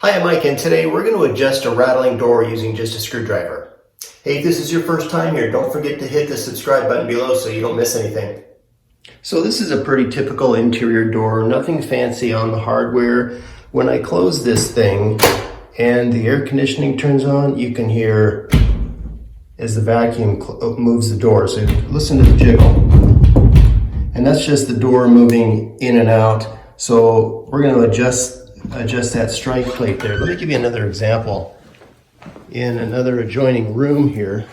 Hi, I'm Mike, and today we're going to adjust a rattling door using just a screwdriver. Hey, if this is your first time here, don't forget to hit the subscribe button below so you don't miss anything. So this is a pretty typical interior door, nothing fancy on the hardware. When I close this thing and the air conditioning turns on, you can hear as the vacuum moves the door. So listen to the jiggle. And that's just the door moving in and out. So we're going to adjust that strike plate there. Let me give you another example. In another adjoining room here,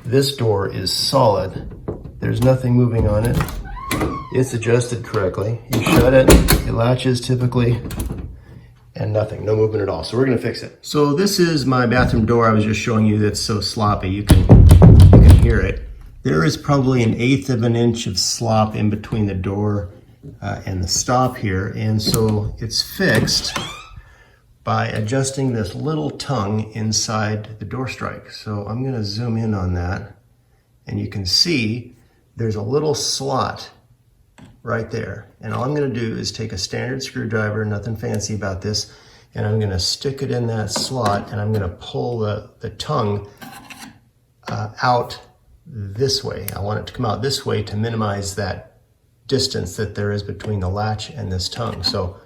this door is solid. There's nothing moving on it. It's adjusted correctly. You shut it, it latches typically, and nothing, no movement at all. So we're gonna fix it. So this is my bathroom door I was just showing you that's so sloppy. You can hear it. There is probably 1/8 of an inch of slop in between the door and the stop here, and so it's fixed by adjusting this little tongue inside the door strike. So I'm going to zoom in on that, and you can see there's a little slot right there, and all I'm going to do is take a standard screwdriver, nothing fancy about this, and I'm going to stick it in that slot, and I'm going to pull the tongue out this way. I want it to come out this way to minimize that distance that there is between the latch and this tongue. So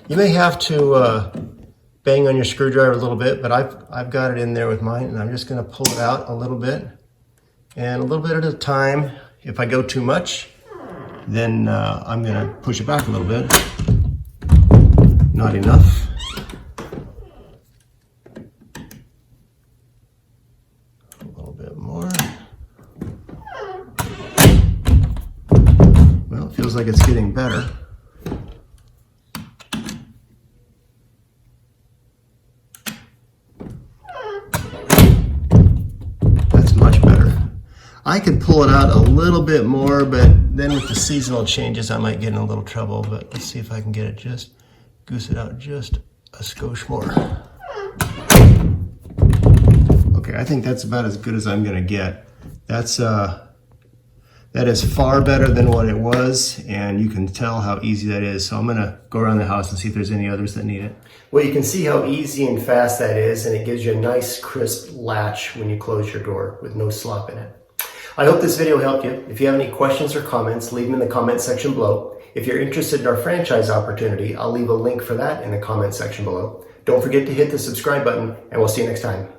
you may have to bang on your screwdriver a little bit, but I've got it in there with mine, and I'm just going to pull it out a little bit, and a little bit at a time. If I go too much, then I'm going to push it back a little bit. Not enough. A little bit more. Well, it feels like it's getting better. That's much better. I could pull it out a little bit more, but then with the seasonal changes, I might get in a little trouble. But let's see if I can get it just, goose it out just a skosh more. Okay, I think that's about as good as I'm gonna get. That is far better than what it was, and you can tell how easy that is. So I'm gonna go around the house and see if there's any others that need it. Well, you can see how easy and fast that is, and it gives you a nice crisp latch when you close your door with no slop in it. I hope this video helped you. If you have any questions or comments, leave them in the comment section below. If you're interested in our franchise opportunity, I'll leave a link for that in the comment section below. Don't forget to hit the subscribe button, and we'll see you next time.